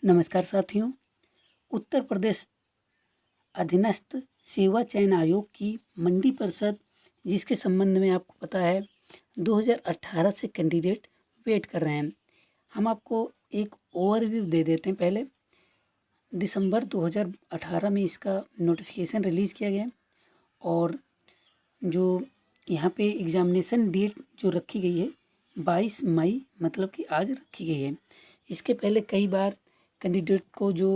नमस्कार साथियों। उत्तर प्रदेश अधीनस्थ सेवा चयन आयोग की मंडी परिषद, जिसके संबंध में आपको पता है 2018 से कैंडिडेट वेट कर रहे हैं। हम आपको एक ओवरव्यू दे देते हैं। पहले दिसंबर 2018 में इसका नोटिफिकेशन रिलीज़ किया गया और जो यहाँ पे एग्ज़ामिनेशन डेट जो रखी गई है 22 मई, मतलब कि आज रखी गई है। इसके पहले कई बार कैंडिडेट को जो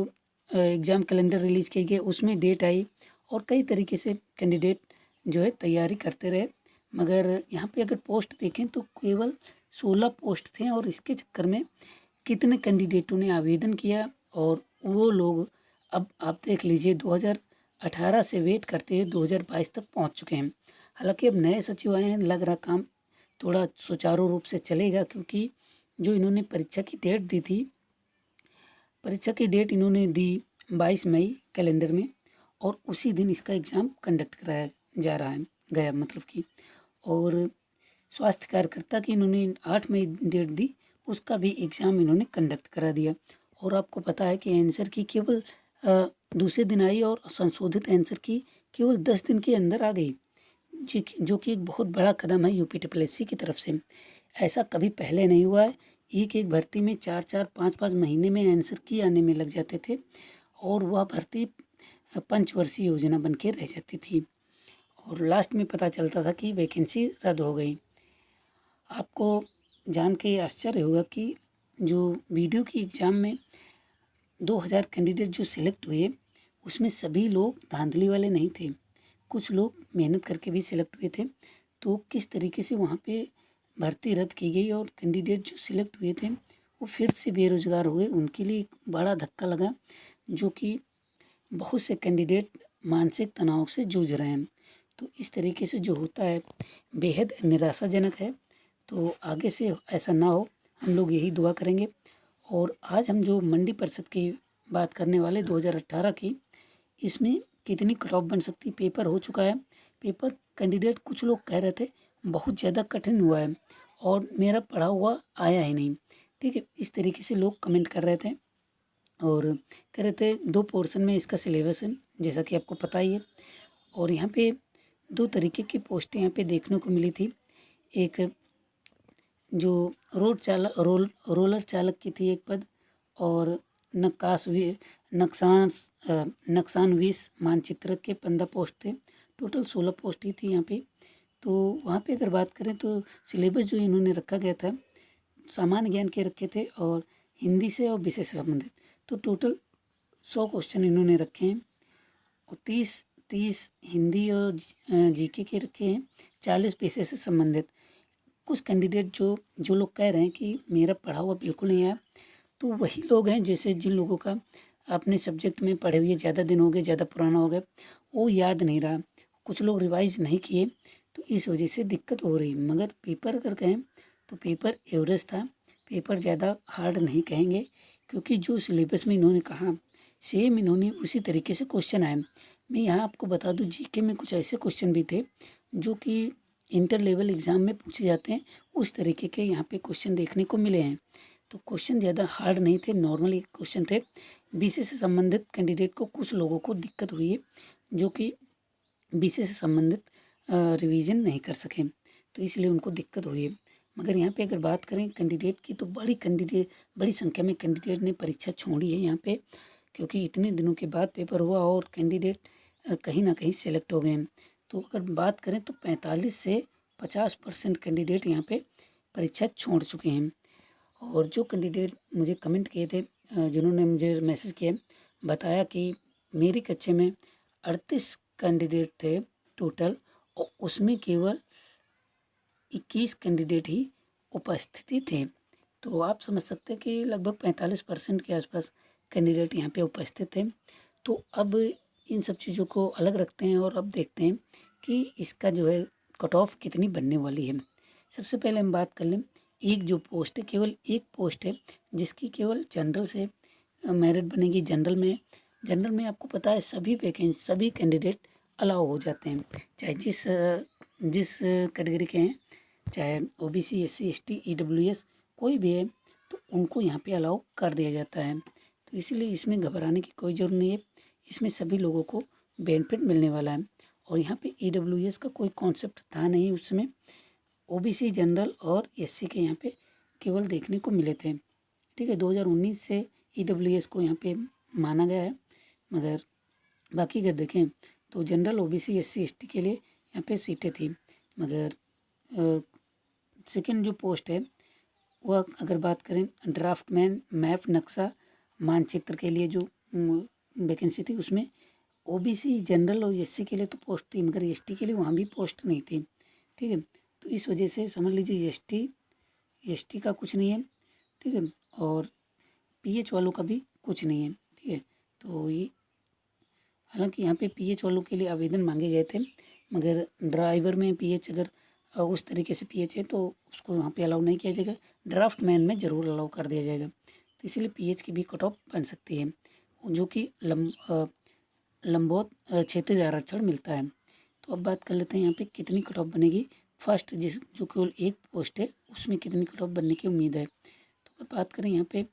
एग्ज़ाम कैलेंडर रिलीज़ किए गए उसमें डेट आई और कई तरीके से कैंडिडेट जो है तैयारी करते रहे, मगर यहाँ पे अगर पोस्ट देखें तो केवल 16 पोस्ट थे और इसके चक्कर में कितने कैंडिडेटों ने आवेदन किया और वो लोग अब आप देख लीजिए 2018 से वेट करते हुए 2022 तक पहुँच चुके हैं। हालांकि अब नए सचिव आए हैं, लग रहा काम थोड़ा सुचारू रूप से चलेगा, क्योंकि जो इन्होंने परीक्षा की डेट दी थी, परीक्षा की डेट इन्होंने दी 22 मई कैलेंडर में और उसी दिन इसका एग्ज़ाम कंडक्ट कराया जा रहा है गया, मतलब कि। और स्वास्थ्य कार्यकर्ता की इन्होंने 8 मई डेट दी, उसका भी एग्ज़ाम इन्होंने कंडक्ट करा दिया। और आपको पता है कि आंसर की केवल दूसरे दिन आई और संशोधित आंसर की केवल 10 दिन के अंदर आ गई, जो कि एक बहुत बड़ा कदम है यूपीएससी की तरफ से। ऐसा कभी पहले नहीं हुआ है। एक भर्ती में 4-4, 5-5 महीने में आंसर की आने में लग जाते थे और वह भर्ती पंचवर्षीय योजना बन के रह जाती थी और लास्ट में पता चलता था कि वैकेंसी रद्द हो गई। आपको जान के आश्चर्य होगा कि जो वीडियो की एग्ज़ाम में 2000 कैंडिडेट जो सिलेक्ट हुए, उसमें सभी लोग धांधली वाले नहीं थे, कुछ लोग मेहनत करके भी सिलेक्ट हुए थे। तो किस तरीके से वहाँ पे भर्ती रद्द की गई और कैंडिडेट जो सिलेक्ट हुए थे वो फिर से बेरोज़गार हुए, उनके लिए एक बड़ा धक्का लगा, जो कि बहुत से कैंडिडेट मानसिक तनाव से जूझ रहे हैं। तो इस तरीके से जो होता है बेहद निराशाजनक है। तो आगे से ऐसा ना हो, हम लोग यही दुआ करेंगे। और आज हम जो मंडी परिषद की बात करने वाले 2018 की, इसमें कितनी कट ऑफ बन सकती। पेपर हो चुका है, पेपर कैंडिडेट कुछ लोग कह रहे थे बहुत ज़्यादा कठिन हुआ है और मेरा पढ़ा हुआ आया ही नहीं। ठीक है, इस तरीके से लोग कमेंट कर रहे थे और कह रहे थे 2 पोर्शन में इसका सिलेबस है, जैसा कि आपको पता ही है। और यहाँ पे 2 तरीके की पोस्टें यहाँ पे देखने को मिली थी। एक जो रोलर चालक की थी एक पद, और नक्शानवीस मानचित्र के 15 पोस्ट थे। टोटल 16 पोस्ट ही थी यहाँ पे। तो वहाँ पे अगर बात करें तो सिलेबस जो इन्होंने रखा गया था सामान्य ज्ञान के रखे थे और हिंदी से और विषय से संबंधित। तो टोटल 100 क्वेश्चन इन्होंने रखे हैं और 30 हिंदी और जीके के रखे हैं, 40 विषय से संबंधित। कुछ कैंडिडेट जो लोग कह रहे हैं कि मेरा पढ़ा हुआ बिल्कुल नहीं आया, तो वही लोग हैं जैसे जिन लोगों का अपने सब्जेक्ट में पढ़े हुए ज़्यादा दिन हो गए, ज़्यादा पुराना हो गया, वो याद नहीं रहा। कुछ लोग रिवाइज नहीं किए, तो इस वजह से दिक्कत हो रही। मगर पेपर अगर कहें तो पेपर एवरेज था, पेपर ज़्यादा हार्ड नहीं कहेंगे, क्योंकि जो सिलेबस में इन्होंने कहा सेम इन्होंने उसी तरीके से क्वेश्चन आए। मैं यहाँ आपको बता दूँ, जीके में कुछ ऐसे क्वेश्चन भी थे जो कि इंटर लेवल एग्ज़ाम में पूछे जाते हैं, उस तरीके के यहाँ पे क्वेश्चन देखने को मिले हैं। तो क्वेश्चन ज़्यादा हार्ड नहीं थे, नॉर्मल क्वेश्चन थे। बीसी से संबंधित कैंडिडेट को कुछ लोगों को दिक्कत हुई है, जो कि बीसी से संबंधित रिवीजन नहीं कर सके, तो इसलिए उनको दिक्कत हुई है। मगर यहाँ पे अगर बात करें कैंडिडेट की, तो बड़ी संख्या में कैंडिडेट ने परीक्षा छोड़ी है यहाँ पे, क्योंकि इतने दिनों के बाद पेपर हुआ और कैंडिडेट कहीं ना कहीं सेलेक्ट हो गए हैं। तो अगर बात करें तो 45 से 50% कैंडिडेट यहाँ पे परीक्षा छोड़ चुके हैं। और जो कैंडिडेट मुझे कमेंट किए थे, जिन्होंने मुझे मैसेज किया, बताया कि मेरी कक्षा में 38 कैंडिडेट थे टोटल और उसमें केवल 21 कैंडिडेट ही उपस्थिति थे। तो आप समझ सकते हैं कि लगभग 45% के आसपास कैंडिडेट यहाँ पे उपस्थित थे। तो अब इन सब चीज़ों को अलग रखते हैं और अब देखते हैं कि इसका जो है कट ऑफ कितनी बनने वाली है। सबसे पहले हम बात कर लें, एक जो पोस्ट है, केवल एक पोस्ट है जिसकी केवल जनरल से मेरिट बनेगी। जनरल में आपको पता है सभी कैंडिडेट अलाउ हो जाते हैं, चाहे जिस कैटेगरी के हैं, चाहे ओबीसी, एससी, एसटी, ईडब्ल्यूएस कोई भी है, तो उनको यहाँ पे अलाउ कर दिया जाता है। तो तो इसीलिए इसमें घबराने की कोई ज़रूरत नहीं है, इसमें सभी लोगों को बेनिफिट मिलने वाला है। और यहाँ पे EWS का कोई कॉन्सेप्ट था नहीं उस समय, OBC जनरल और SC के यहाँ पे केवल देखने को मिले थे। ठीक है, 2019 से EWS को यहाँ पे माना गया है, मगर बाकी अगर देखें तो जनरल OBC SC ST के लिए यहाँ पे सीटें थी, मगर सेकेंड जो पोस्ट है वह अगर बात करें ड्राफ्टमैन मैप नक्शा मानचित्र के लिए जो वैकेंसी थी उसमें OBC जनरल और SC के लिए तो पोस्ट थी, मगर ST के लिए वहाँ भी पोस्ट नहीं थी। ठीक है, तो इस वजह से समझ लीजिए ST का कुछ नहीं है। ठीक है, और PH वालों का भी कुछ नहीं है। ठीक है, तो ये हालांकि यहाँ पे PH वालों के लिए आवेदन मांगे गए थे, मगर ड्राइवर में PH अगर उस तरीके से PH है तो उसको यहाँ पे अलाउ नहीं किया जाएगा, ड्राफ्टमैन में ज़रूर अलाउ कर दिया जाएगा। तो इसीलिए PH की भी कट ऑफ बन सकती है, जो कि लंबौत क्षेत्रीय आरक्षण मिलता है। तो अब बात कर लेते हैं यहाँ पे कितनी कट ऑफ बनेगी। फर्स्ट जो केवल एक पोस्ट है उसमें कितनी कट ऑफ बनने की उम्मीद है। तो अगर बात करें यहाँ पे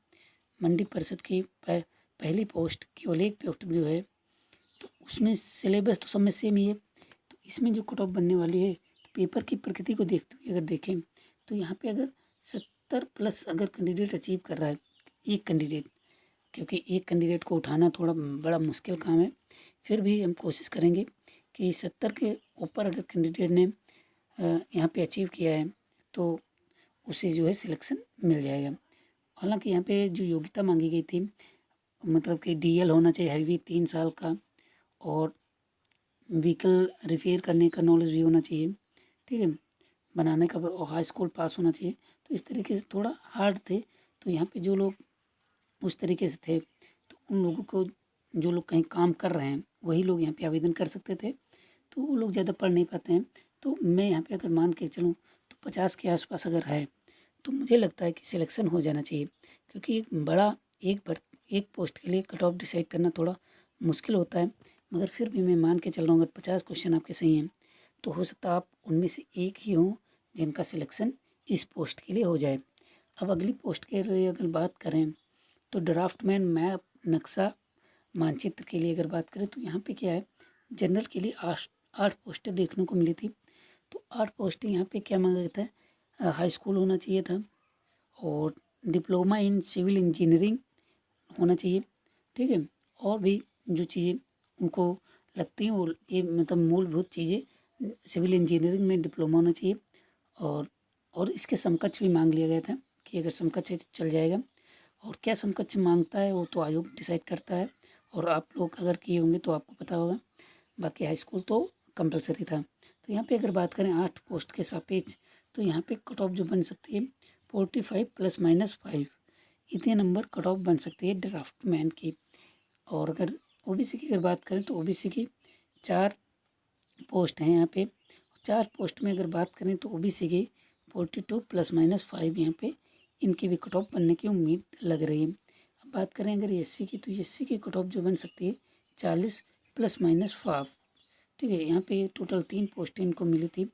मंडी परिषद की पहली पोस्ट केवल एक पोस्ट जो है, तो उसमें सिलेबस तो सब में सेम ही है। तो इसमें जो कट ऑफ बनने वाली है, तो पेपर की प्रकृति को देखते हुए अगर देखें तो यहाँ पे अगर 70+ अगर कैंडिडेट अचीव कर रहा है, एक कैंडिडेट, क्योंकि एक कैंडिडेट को उठाना थोड़ा बड़ा मुश्किल काम है, फिर भी हम कोशिश करेंगे कि 70 के ऊपर अगर कैंडिडेट ने यहाँ पे अचीव किया है तो उसे जो है सिलेक्शन मिल जाएगा। हालांकि यहाँ पे जो योग्यता मांगी गई थी, मतलब कि DL होना चाहिए हैवी 3 साल का, और व्हीकल रिपेयर करने का नॉलेज भी होना चाहिए। ठीक है, बनाने का हाई स्कूल पास होना चाहिए। तो इस तरीके से थोड़ा हार्ड थे। तो यहाँ पे जो लोग उस तरीके से थे तो उन लोगों को, जो लोग कहीं काम कर रहे हैं वही लोग यहाँ पे आवेदन कर सकते थे। तो वो लोग ज़्यादा पढ़ नहीं पाते हैं। तो मैं यहाँ पे अगर मान के चलूँ तो 50 के आसपास अगर है तो मुझे लगता है कि सिलेक्शन हो जाना चाहिए, क्योंकि एक पोस्ट के लिए कट ऑफ डिसाइड करना थोड़ा मुश्किल होता है। मगर फिर भी मैं मान के चल रहा हूँ अगर 50 क्वेश्चन आपके सही हैं तो हो सकता है आप उनमें से एक ही हों जिनका सिलेक्शन इस पोस्ट के लिए हो जाए। अब अगली पोस्ट के लिए अगर बात करें तो ड्राफ्टमैन मैप नक्शा मानचित्र के लिए अगर बात करें तो यहाँ पे क्या है, जनरल के लिए 8 पोस्टें देखने को मिली थी। तो 8 पोस्टें यहाँ पे क्या मांगा गया था, हाई स्कूल होना चाहिए था और डिप्लोमा इन सिविल इंजीनियरिंग होना चाहिए। ठीक है, और भी जो चीज़ें उनको लगती हैं वो ये मतलब मूलभूत चीज़ें, सिविल इंजीनियरिंग में डिप्लोमा होना चाहिए, और इसके समकक्ष भी मांग लिया गया था कि अगर समकक्ष चल जाएगा। और क्या समकक्ष मांगता है वो तो आयोग डिसाइड करता है, और आप लोग अगर किए होंगे तो आपको पता होगा। बाकी हाई स्कूल तो कंपलसरी था। तो यहाँ पे अगर बात करें 8 पोस्ट के सापेक्ष तो यहाँ पे कट ऑफ जो बन सकती है 45 ± 5, इतने नंबर कट ऑफ बन सकती है ड्राफ्टमैन की। और अगर OBC की अगर बात करें तो OBC की 4 पोस्ट हैं यहाँ पे। 4 पोस्ट में अगर बात करें तो OBC की 42 ± 5 यहाँ पे इनकी भी कट ऑफ बनने की उम्मीद लग रही है। अब बात करें अगर SC की तो SC की कट ऑफ जो बन सकती है 40 ± 5। ठीक है, यहाँ पे टोटल 3 पोस्टें इनको मिली थी।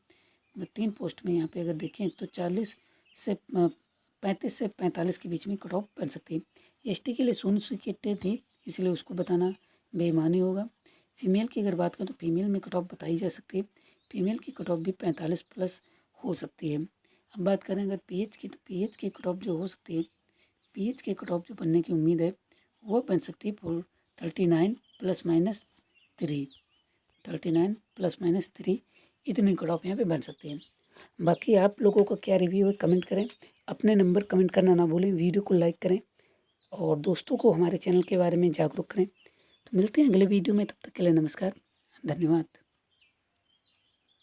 3 पोस्ट में यहाँ पे अगर देखें तो 35 से 45 के बीच में कट ऑफ बन सकती है। ST के लिए 0 सीटें थी, इसलिए उसको बताना बेईमानी होगा। फीमेल की अगर बात करें तो फीमेल में कट ऑफ बताई जा सकती है, फीमेल की कट ऑफ भी 45+ हो सकती है। अब बात करें अगर PH की तो PH की कट ऑफ जो हो सकती है, PH की कट ऑफ जो बनने की उम्मीद है वो बन सकती है 39 ± 3, 39 ± 3 इतनी कट ऑफ यहाँ पे बन सकती है। बाकी आप लोगों का क्या रिव्यू है कमेंट करें, अपने नंबर कमेंट करना ना भूलें, वीडियो को लाइक करें और दोस्तों को हमारे चैनल के बारे में जागरूक करें। तो मिलते हैं अगले वीडियो में, तब तक के लिए नमस्कार, धन्यवाद।